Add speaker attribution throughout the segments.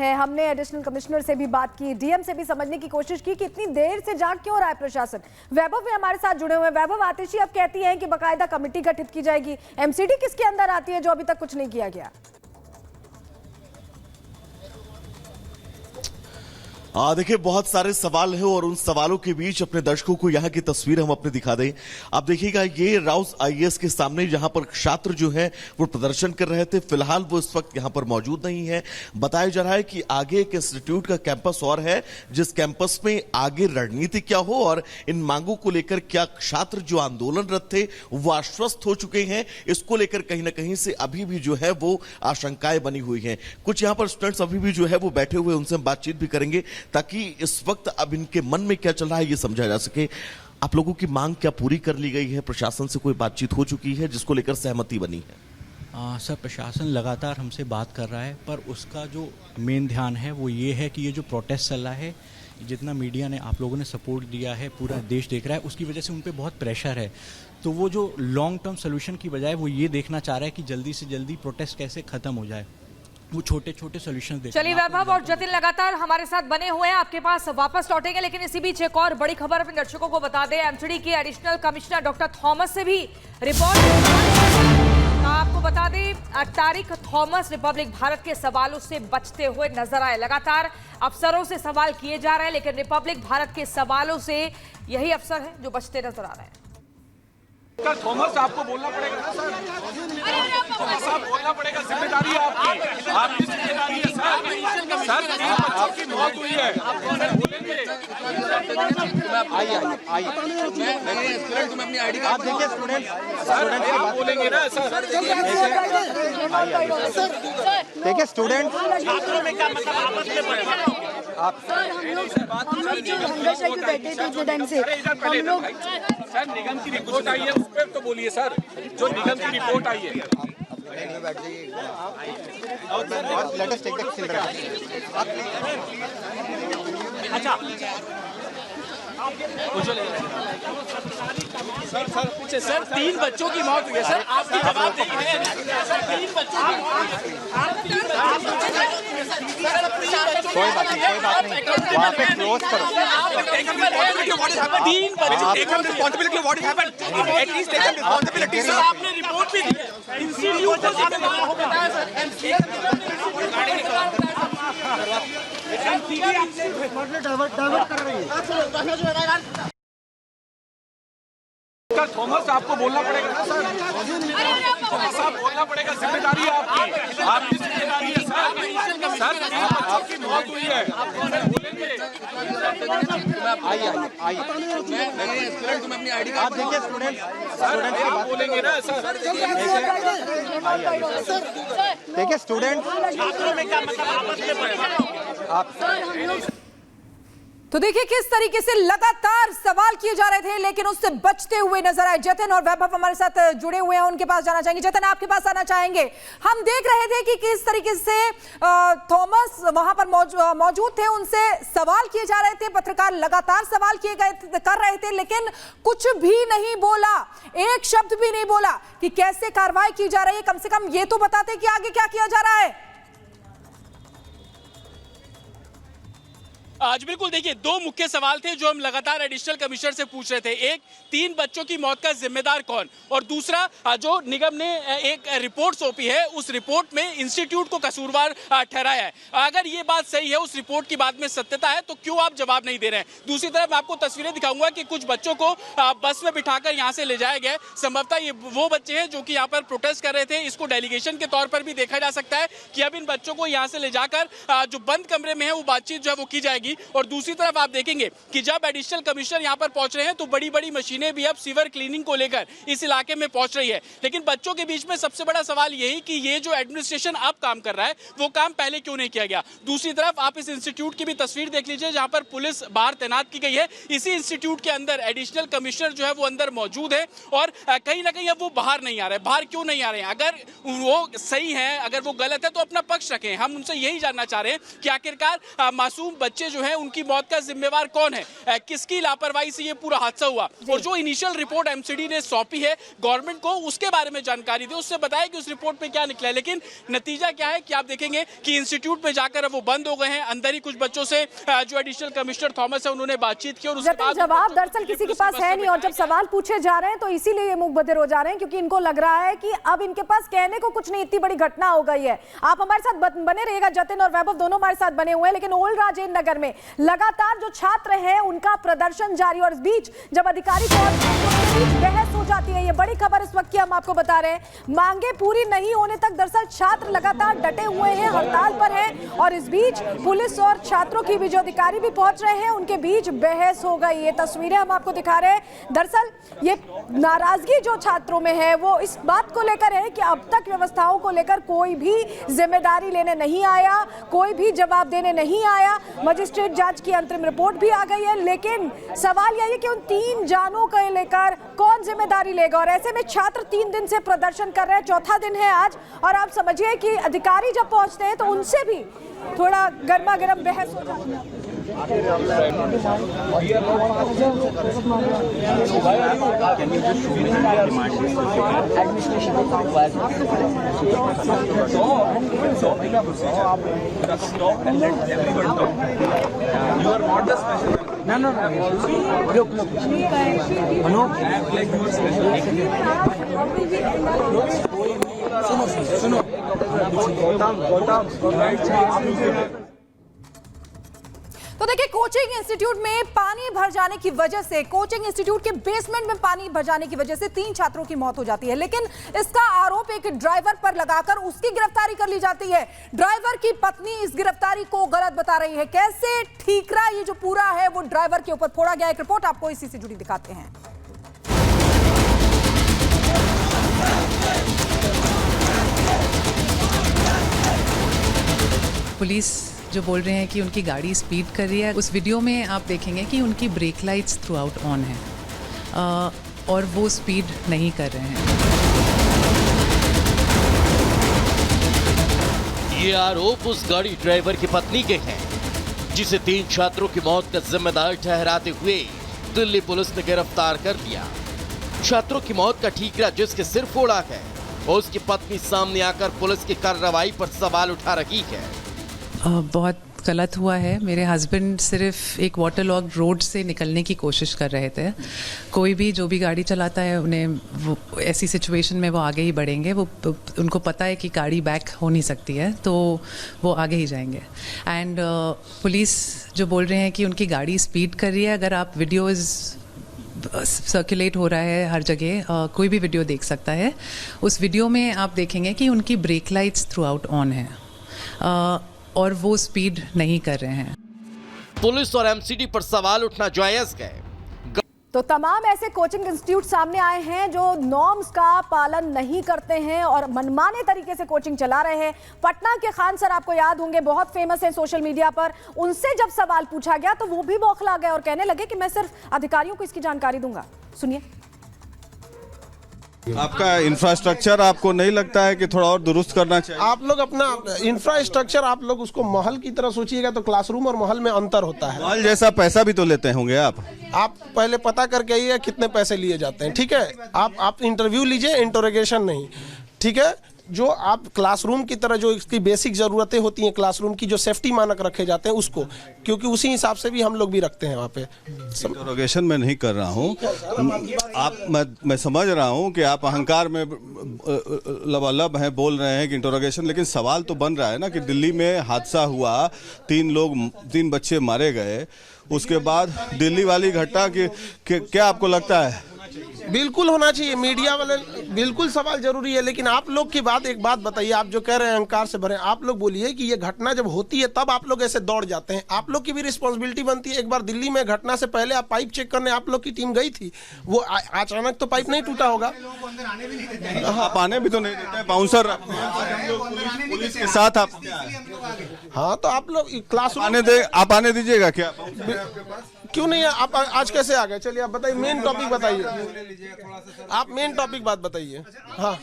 Speaker 1: है। हमने additional commissioner से भी बात की, डीएम से भी समझने की कोशिश की कि इतनी देर से जाग क्यों रहा है प्रशासन। वैभव भी हमारे साथ जुड़े हुए हैं। वैभव, आतिशी अब कहती हैं कि बाकायदा कमेटी गठित की जाएगी, एमसीडी किसके अंदर आती है जो अभी तक कुछ नहीं किया गया?
Speaker 2: देखिए, बहुत सारे सवाल हैं और उन सवालों के बीच अपने दर्शकों को यहाँ की तस्वीर हम अपने दिखा दें। आप देखिएगा, ये राउस आईएएस के सामने जहां पर छात्र जो है वो प्रदर्शन कर रहे थे, फिलहाल वो इस वक्त यहां पर मौजूद नहीं है। बताया जा रहा है कि आगे एक इंस्टीट्यूट का कैंपस और है, जिस कैंपस में आगे रणनीति क्या हो और इन मांगों को लेकर क्या छात्र जो आंदोलनरत थे वो आश्वस्त हो चुके हैं, इसको लेकर कहीं ना कहीं से अभी भी जो है वो आशंकाएं बनी हुई हैं। कुछ यहां पर स्टूडेंट्स अभी भी जो है वो बैठे हुए, उनसे हम बातचीत भी करेंगे ताकि इस वक्त अब इनके मन में क्या चल रहा है ये समझा जा सके। आप लोगों की मांग क्या पूरी कर ली गई है? प्रशासन से कोई बातचीत हो चुकी है जिसको लेकर सहमति बनी है?
Speaker 3: सर, प्रशासन लगातार हमसे बात कर रहा है, पर उसका जो मेन ध्यान है वो ये है कि ये जो प्रोटेस्ट चल रहा है, जितना मीडिया ने, आप लोगों ने सपोर्ट दिया है, पूरा देश देख रहा है, उसकी वजह से उन पे बहुत प्रेशर है। तो वो जो लॉन्ग टर्म सोल्यूशन की बजाय वो ये देखना चाह रहा है कि जल्दी से जल्दी प्रोटेस्ट कैसे खत्म हो जाए, वो छोटे छोटे सोल्यूशन देखते हैं।
Speaker 4: चलिए, वैभव और जतिन लगातार हमारे साथ बने हुए हैं, आपके पास वापस लौटेंगे, लेकिन इसी बीच एक और बड़ी खबर अपने दर्शकों को बता दें। एमसीडी के एडिशनल कमिश्नर डॉक्टर थॉमस से भी रिपोर्ट आपको बता दें, तारिक थॉमस रिपब्लिक भारत के सवालों से बचते हुए नजर आए। लगातार अफसरों से सवाल किए जा रहे हैं, लेकिन रिपब्लिक भारत के सवालों से यही अफसर है जो बचते नजर आ रहे हैं।
Speaker 5: थॉमस, आपको बोलना पड़ेगा ना सर, थॉमस साहब बोलना पड़ेगा, जिम्मेदारी है आपकी जिम्मेदारी है सर। सर, 3 बच्चों की मौत हुई है, बोलेंगे।
Speaker 6: आप देखिए स्टूडेंट
Speaker 5: आप बोलेंगे ना सर।
Speaker 6: देखिए स्टूडेंट,
Speaker 5: छात्रों में क्या मतलब आपस में
Speaker 7: हम लोग जो हंगर स्ट्राइक पे बैठे थे इतने टाइम से, हम लोग
Speaker 5: सर, निगम की रिपोर्ट आई है, उस पर तो बोलिए सर, जो निगम की रिपोर्ट आई है। अच्छा, सर पीछे सर, 3 बच्चों की मौत हुई है सर, आपकी जवाब देंगे। 3 बच्चों की
Speaker 6: कोई बात नहीं, वहाँ पे क्लोज करो।
Speaker 5: 3 बच्चे, आपने रिपोर्ट भी दी है, इंस्टीट्यूट को बताया सर। थॉमस, आपको बोलना पड़ेगा ना सर, थॉमस साहब बोलना पड़ेगा, जिम्मेदारी है आपकी जिम्मेदारी है सर। सर, 3 बच्चों की मौत हुई है, बोलेंगे।
Speaker 6: आप देखिए स्टूडेंट
Speaker 5: आप बोलेंगे ना सर।
Speaker 6: देखिए स्टूडेंट,
Speaker 5: छात्रों में क्या मतलब आपस में
Speaker 1: तो देखिए किस तरीके से लगातार सवाल किए जा रहे थे, लेकिन उससे बचते हुए नजर आए। जतिन और वैभव हमारे साथ जुड़े हुए हैं, उनके पास जाना चाहेंगे। जतिन, आपके पास आना चाहेंगे। हम देख रहे थे कि किस तरीके से थॉमस वहां पर मौजूद थे, उनसे सवाल किए जा रहे थे, पत्रकार लगातार सवाल कर रहे थे, लेकिन कुछ भी नहीं बोला, एक शब्द भी नहीं बोला कि कैसे कार्रवाई की जा रही है। कम से कम ये तो बताते कि आगे क्या किया जा रहा है।
Speaker 8: आज बिल्कुल देखिए, 2 मुख्य सवाल थे जो हम लगातार एडिशनल कमिश्नर से पूछ रहे थे। एक, 3 बच्चों की मौत का जिम्मेदार कौन, और दूसरा जो निगम ने एक रिपोर्ट सौंपी है, उस रिपोर्ट में इंस्टीट्यूट को कसूरवार ठहराया है। अगर ये बात सही है, उस रिपोर्ट की बात में सत्यता है, तो क्यों आप जवाब नहीं दे रहे हैं? दूसरी तरफ मैं आपको तस्वीरें दिखाऊंगा कि कुछ बच्चों को बस में बिठाकर यहाँ से ले जाया गया। संभवतः ये वो बच्चे हैं जो कि यहाँ पर प्रोटेस्ट कर रहे थे। इसको डेलीगेशन के तौर पर भी देखा जा सकता है कि अब इन बच्चों को यहाँ से ले जाकर जो बंद कमरे में है वो बातचीत जो है वो की जाएगी। और दूसरी तरफ आप देखेंगे कि जब एडिशनल कमिश्नर यहां पर पहुंच रहे हैं तो बड़ी बड़ी मशीनें भी अब सीवर क्लीनिंग को लेकर इस इलाके में पहुंच रही है। लेकिन बच्चों के बीच में सबसे बड़ा सवाल यही कि ये जो एडमिनिस्ट्रेशन अब काम कर रहा है वो काम पहले क्यों नहीं किया गया। दूसरी तरफ आप इस इंस्टीट्यूट की भी तस्वीर देख लीजिए जहां पर पुलिस बाहर तैनात की गई है। इसी इंस्टीट्यूट के अंदर एडिशनल कमिश्नर जो है वो अंदर मौजूद है और कहीं ना कहीं अब वो बाहर नहीं आ रहे। बाहर क्यों नहीं आ रहे हैं? अगर वो सही है, अगर वो गलत है तो अपना पक्ष रखें। हम उनसे यही जानना चाह रहे हैं कि आखिरकार मासूम बच्चे जो जो है उनकी मौत का जिम्मेवार कौन है, किसकी लापरवाही से ये पूरा हादसा हुआ, और जो इनिशियल रिपोर्ट एमसीडी ने सौंपी है गवर्नमेंट को उसके बारे में जानकारी दी, उससे बताया कि उस रिपोर्ट में क्या निकला है। लेकिन नतीजा क्या है कि आप देखेंगे कि इंस्टीट्यूट में जाकर वो बंद हो गए हैं। अंदर ही कुछ बच्चों से जो एडिशनल कमिश्नर थॉमस है उन्होंने बातचीत की और उसके बाद
Speaker 1: जवाब दरअसल किसी के पास है नहीं, और जब सवाल पूछे जा रहे हैं तो इसीलिए ये मुख बधिर हो जा रहे हैं, क्योंकि इनको लग रहा है कि अब इनके पास कहने को कुछ नहीं, इतनी बड़ी घटना हो गई है। आप हमारे साथ बने रहिएगा, जतिन और वैभव दोनों हमारे साथ बने हुए हैं। लेकिन ओल्ड राजेंद्र नगर में लगातार जो छात्र हैं उनका प्रदर्शन जारी, और इस बीच जब अधिकारी बहस हो जाती है, ये बड़ी खबर इस वक्त की हम आपको बता रहे हैं। मांगे पूरी नहीं होने तक दरअसल छात्र लगातार डटे हुए हैं, हड़ताल पर हैं, और इस बीच पुलिस और छात्रों की भी जो अधिकारी भी पहुंच रहे हैं उनके बीच बहस हो गई। ये तस्वीरें हम आपको दिखा रहे हैं। दरअसल ये नाराजगी जो छात्रों में है वो इस बात को लेकर है कि अब तक व्यवस्थाओं को लेकर कोई भी जिम्मेदारी लेने नहीं आया, कोई भी जवाब देने नहीं आया। मजिस्ट्रेट जांच की अंतरिम रिपोर्ट भी आ गई है, लेकिन सवाल यह है कि उन 3 जानों को लेकर कौन जिम्मेदारी लेगा। और ऐसे में छात्र 3 दिन से प्रदर्शन कर रहे हैं, चौथा दिन है आज, और आप समझिए कि अधिकारी जब पहुंचते हैं तो उनसे भी थोड़ा गर्मा गर्म बहस हो जाती है। तो देखिए, कोचिंग इंस्टीट्यूट में पानी भर जाने की वजह से, कोचिंग इंस्टीट्यूट के बेसमेंट में पानी भर जाने की वजह से 3 छात्रों की मौत हो जाती है। लेकिन इसका आरोप एक ड्राइवर पर लगाकर उसकी गिरफ्तारी कर ली जाती है। ड्राइवर की पत्नी इस गिरफ्तारी को गलत बता रही है। कैसे ठीकरा ये जो पूरा है वो ड्राइवर के ऊपर फोड़ा गया। एक रिपोर्ट आपको इसी से जुड़ी दिखाते हैं।
Speaker 9: पुलिस जो बोल रहे हैं कि उनकी गाड़ी स्पीड कर रही है, उस वीडियो में आप देखेंगे कि उनकी break lights through out on है और वो स्पीड नहीं कर रहे हैं।
Speaker 10: ये आरोप उस गाड़ी ड्राइवर की पत्नी के हैं जिसे 3 छात्रों की मौत का जिम्मेदार ठहराते हुए दिल्ली पुलिस ने गिरफ्तार कर लिया। छात्रों की मौत का ठीकरा जिसके सिर फोड़ा है, उसकी पत्नी सामने आकर पुलिस की कार्रवाई पर सवाल उठा रही है।
Speaker 9: बहुत गलत हुआ है। मेरे हस्बैंड सिर्फ एक वाटरलॉग रोड से निकलने की कोशिश कर रहे थे। कोई भी जो भी गाड़ी चलाता है उन्हें वो ऐसी सिचुएशन में वो आगे ही बढ़ेंगे। वो उनको पता है कि गाड़ी बैक हो नहीं सकती है, तो वो आगे ही जाएंगे। एंड पुलिस जो बोल रहे हैं कि उनकी गाड़ी स्पीड कर रही है, अगर आप वीडियोज़ सर्कुलेट हो रहा है हर जगह, कोई भी वीडियो देख सकता है। उस वीडियो में आप देखेंगे कि उनकी break lights through out on है और वो स्पीड नहीं कर रहे हैं।
Speaker 10: पुलिस और एमसीडी पर सवाल उठना जायज है।
Speaker 1: तो तमाम ऐसे कोचिंग इंस्टीट्यूट सामने आए हैं जो नॉर्म्स का पालन नहीं करते हैं और मनमाने तरीके से कोचिंग चला रहे हैं। पटना के खान सर आपको याद होंगे, बहुत फेमस है सोशल मीडिया पर। उनसे जब सवाल पूछा गया तो वो भी बौखला गए और कहने लगे कि मैं सिर्फ अधिकारियों को इसकी जानकारी दूंगा। सुनिए।
Speaker 11: आपका इंफ्रास्ट्रक्चर आपको नहीं लगता है कि थोड़ा और दुरुस्त करना चाहिए?
Speaker 12: आप लोग अपना इंफ्रास्ट्रक्चर आप लोग उसको महल की तरह सोचिएगा तो क्लासरूम और महल में अंतर होता है।
Speaker 11: महल जैसा पैसा भी तो लेते होंगे आप
Speaker 12: पहले पता करके आइए कितने पैसे लिए जाते हैं, ठीक है। आप इंटरव्यू लीजिए, इंटरोगेशन नहीं, ठीक है। जो आप क्लासरूम की तरह जो इसकी बेसिक ज़रूरतें होती हैं क्लासरूम की, जो सेफ्टी मानक रखे जाते हैं उसको, क्योंकि उसी हिसाब से भी हम लोग भी रखते हैं वहाँ पे।
Speaker 11: इंटरोगेशन में नहीं कर रहा हूँ मैं समझ रहा हूँ कि आप अहंकार में लबालब हैं, बोल रहे हैं कि इंटरोगेशन, लेकिन सवाल तो बन रहा है ना कि दिल्ली में हादसा हुआ, 3 बच्चे मारे गए, उसके बाद दिल्ली वाली घटना की क्या आपको लगता है?
Speaker 12: बिल्कुल होना चाहिए, मीडिया वाले बिल्कुल सवाल जरूरी है। लेकिन आप लोग की बात, एक बात बताइए, आप जो कह रहे हैं अहंकार से भरे, आप लोग बोलिए कि ये घटना जब होती है तब आप लोग ऐसे दौड़ जाते हैं। आप लोग की भी रिस्पॉन्सिबिलिटी बनती है। एक बार दिल्ली में घटना से पहले आप पाइप चेक करने आप लोग की टीम गई थी, वो अचानक तो पाइप नहीं टूटा होगा।
Speaker 11: आप आने भी तो नहीं देते, बाउंसर पुलिस के साथ आप।
Speaker 12: हाँ, तो आप लोग क्लास
Speaker 11: आप आने दीजिएगा क्या?
Speaker 12: क्यों नहीं है? आप आज कैसे आ गए? चलिए आप बताइए, मेन टॉपिक बताइए, आप मेन टॉपिक बात बताइए। हाँ,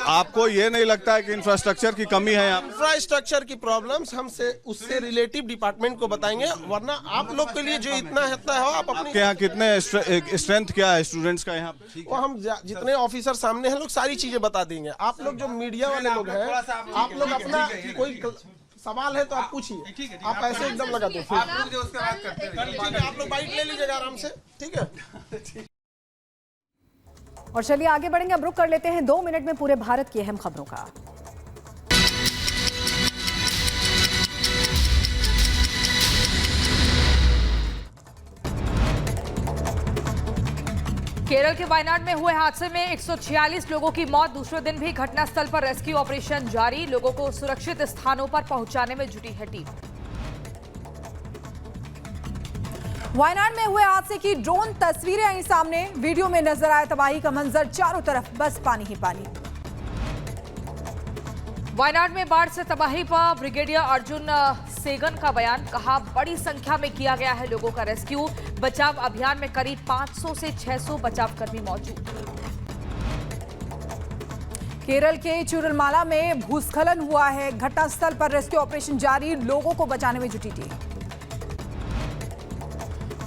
Speaker 11: आपको ये नहीं लगता है कि इंफ्रास्ट्रक्चर की कमी है?
Speaker 12: इंफ्रास्ट्रक्चर की प्रॉब्लम्स हमसे उससे रिलेटिव डिपार्टमेंट को बताएंगे, वरना आप लोग के लिए जो इतना है आप अपने
Speaker 11: यहाँ कितने स्ट्रेंथ क्या है स्टूडेंट्स का यहाँ?
Speaker 12: वो हम जितने ऑफिसर सामने हैं लोग सारी चीजें बता देंगे। आप लोग जो मीडिया वाले लोग हैं, आप लोग अपना कोई सवाल है तो आप पूछिए, आप ऐसे एकदम लगा दो। आप लोग बाइट ले लीजिएगा आराम से, ठीक है?
Speaker 1: और चलिए आगे बढ़ेंगे, अब रुक कर लेते हैं 2 मिनट में पूरे भारत की अहम खबरों का।
Speaker 4: केरल के वायनाड में हुए हादसे में 146 लोगों की मौत। दूसरे दिन भी घटनास्थल पर रेस्क्यू ऑपरेशन जारी। लोगों को सुरक्षित स्थानों पर पहुंचाने में जुटी है टीम।
Speaker 1: वायनाड में हुए हादसे की ड्रोन तस्वीरें आई सामने। वीडियो में नजर आया तबाही का मंजर, चारों तरफ बस पानी ही पानी।
Speaker 4: वायनाड में बाढ़ से तबाही पर ब्रिगेडियर अर्जुन सेगन का बयान। कहा, बड़ी संख्या में किया गया है लोगों का रेस्क्यू। बचाव अभियान में करीब 500 से 600 बचावकर्मी मौजूद।
Speaker 1: केरल के चूरलमाला में भूस्खलन हुआ है। घटनास्थल पर रेस्क्यू ऑपरेशन जारी, लोगों को बचाने में जुटी टीम।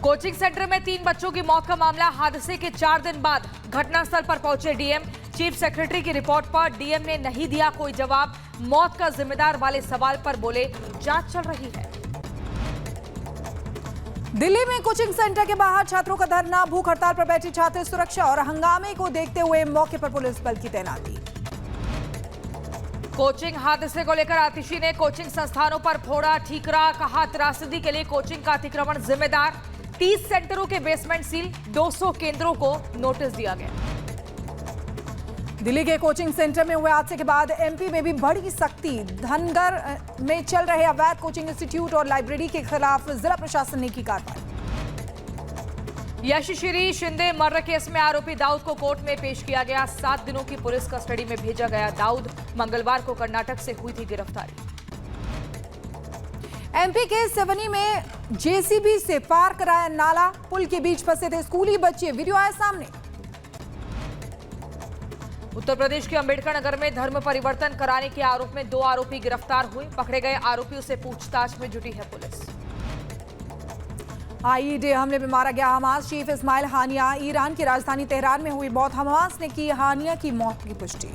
Speaker 4: कोचिंग सेंटर में 3 बच्चों की मौत का मामला। हादसे के 4 दिन बाद घटनास्थल पर पहुंचे डीएम। चीफ सेक्रेटरी की रिपोर्ट पर डीएम ने नहीं दिया कोई जवाब। मौत का जिम्मेदार वाले सवाल पर बोले, जांच चल रही है।
Speaker 1: दिल्ली में कोचिंग सेंटर के बाहर छात्रों का धरना। भूख हड़ताल पर बैठी छात्र सुरक्षा और हंगामे को देखते हुए मौके पर पुलिस बल की तैनाती।
Speaker 4: कोचिंग हादसे को लेकर आतिशी ने कोचिंग संस्थानों पर फोड़ा ठीकरा। कहा, त्रासदी के लिए कोचिंग का अतिक्रमण जिम्मेदार। 30 सेंटरों के बेसमेंट सील, 200 केंद्रों को नोटिस दिया गया।
Speaker 1: दिल्ली के कोचिंग सेंटर में हुए हादसे के बाद एमपी में भी बड़ी सख्ती। धनगर में चल रहे अवैध कोचिंग इंस्टीट्यूट और लाइब्रेरी के खिलाफ जिला प्रशासन ने की कार्रवाई।
Speaker 4: यशश्री शिंदे मर्डर केस में आरोपी दाऊद को कोर्ट में पेश किया गया। 7 दिनों की पुलिस कस्टडी में भेजा गया दाऊद। मंगलवार को कर्नाटक से हुई थी गिरफ्तारी।
Speaker 1: एमपी के सिवनी में जेसीबी से पार कराया नाला। पुल के बीच फंसे थे स्कूली बच्चे, वीडियो आया सामने।
Speaker 4: उत्तर प्रदेश के अंबेडकर नगर में धर्म परिवर्तन कराने के आरोप में 2 आरोपी गिरफ्तार हुए। पकड़े गए आरोपियों से पूछताछ में जुटी है पुलिस।
Speaker 1: आईईडी हमले में मारा गया हमास चीफ इस्माइल हानिया। ईरान की राजधानी तेहरान में हुई मौत। हमास ने की हानिया की मौत की पुष्टि।